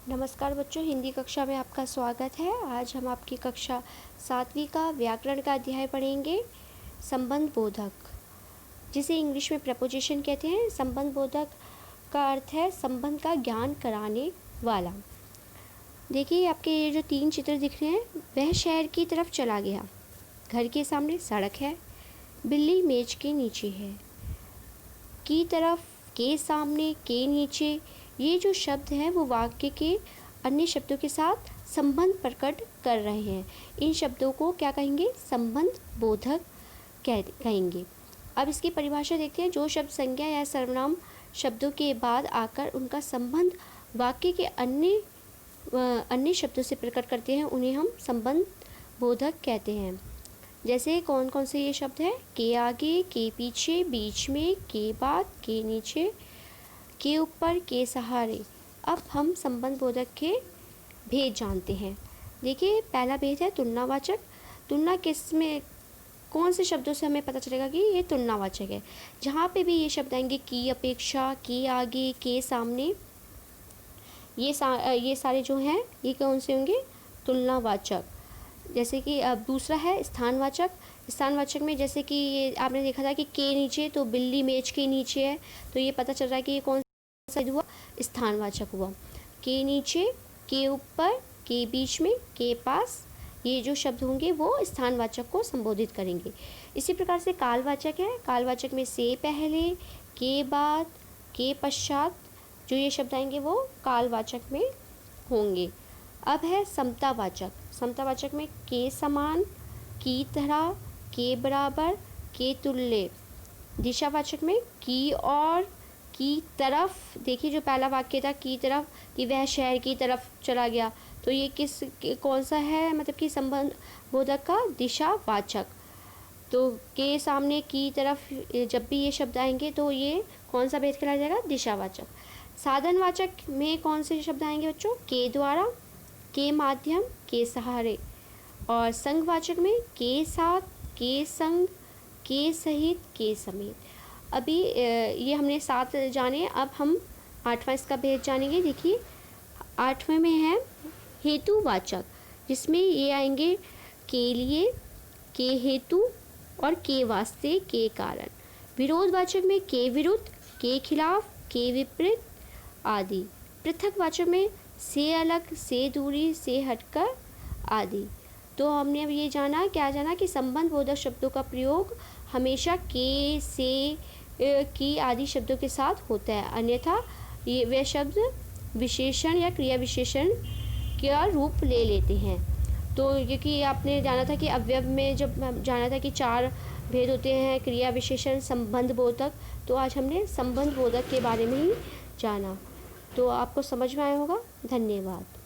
नमस्कार बच्चों, हिंदी कक्षा में आपका स्वागत है। आज हम आपकी कक्षा 7वीं का व्याकरण का अध्याय पढ़ेंगे, संबंध बोधक, जिसे इंग्लिश में प्रपोजिशन कहते हैं। संबंध बोधक का अर्थ है संबंध का ज्ञान कराने वाला। देखिए, आपके ये जो 3 चित्र दिख रहे हैं, वह शहर की तरफ चला गया। घर के सामने सड़क है, बिल्ली मेज के नीचे है। की तरफ, के सामने, के नीचे, ये जो शब्द हैं वो वाक्य के अन्य शब्दों के साथ संबंध प्रकट कर रहे हैं। इन शब्दों को क्या कहेंगे? संबंध बोधक कहेंगे। अब इसकी परिभाषा देखते हैं। जो शब्द संज्ञा या सर्वनाम शब्दों के बाद आकर उनका संबंध वाक्य के अन्य शब्दों से प्रकट करते हैं, उन्हें हम संबंध बोधक कहते हैं। जैसे कौन कौन से ये शब्द हैं? के आगे, के पीछे, बीच में, के बाद, के नीचे, के ऊपर, के सहारे। अब हम संबंध बोधक के भेद जानते हैं। देखिए, पहला भेद है तुलनावाचक। तुलना किस में, कौन से शब्दों से हमें पता चलेगा कि ये तुलनावाचक है? जहाँ पे भी ये शब्द आएंगे, की अपेक्षा, के आगे, के सामने, ये सारे जो हैं ये कौन से होंगे? तुलनावाचक। जैसे कि अब दूसरा है स्थानवाचक। स्थानवाचक में जैसे कि ये आपने देखा था कि के नीचे, तो बिल्ली मेज के नीचे है, तो ये पता चल रहा है कि ये कौन सा हुआ? स्थानवाचक हुआ। के नीचे, के ऊपर, के बीच में, के पास, ये जो शब्द होंगे वो स्थानवाचक को संबोधित करेंगे। इसी प्रकार से कालवाचक है। कालवाचक में से पहले, के बाद, के पश्चात जो ये शब्द आएंगे वो कालवाचक में होंगे। अब है समतावाचक। समतावाचक में के समान, की तरह, के बराबर, के तुल्य। दिशावाचक में की और, की तरफ। देखिए, जो पहला वाक्य था की तरफ, कि वह शहर की तरफ चला गया, तो ये कौन सा है? मतलब कि संबंध बोधक का दिशावाचक। तो के सामने, की तरफ, जब भी ये शब्द आएंगे तो ये कौन सा भेद कहलाया जाएगा? दिशावाचक। साधनवाचक में कौन से शब्द आएंगे बच्चों? के द्वारा, के माध्यम, के सहारे। और संघवाचक में के साथ, के संग, के सहित, के समेत। अभी ये हमने 7 जाने, अब हम 8वां इसका भेद जानेंगे। देखिए, 8वें में है हेतुवाचक, जिसमें ये आएंगे के लिए, के हेतु और के वास्ते, के कारण। विरोधवाचक में के विरुद्ध, के खिलाफ, के विपरीत आदि। पृथकवाचक में से अलग, से दूरी, से हटकर आदि। तो हमने अब ये जाना, क्या जाना कि संबंध बोधक शब्दों का प्रयोग हमेशा के, से, की आदि शब्दों के साथ होता है, अन्यथा ये वे शब्द विशेषण या क्रिया विशेषण का रूप ले लेते हैं। तो क्योंकि आपने जाना था कि अवयव में जब जाना था कि 4 भेद होते हैं, क्रिया विशेषण, संबंध बोधक, तो आज हमने संबंध बोधक के बारे में ही जाना। तो आपको समझ में आया होगा। धन्यवाद।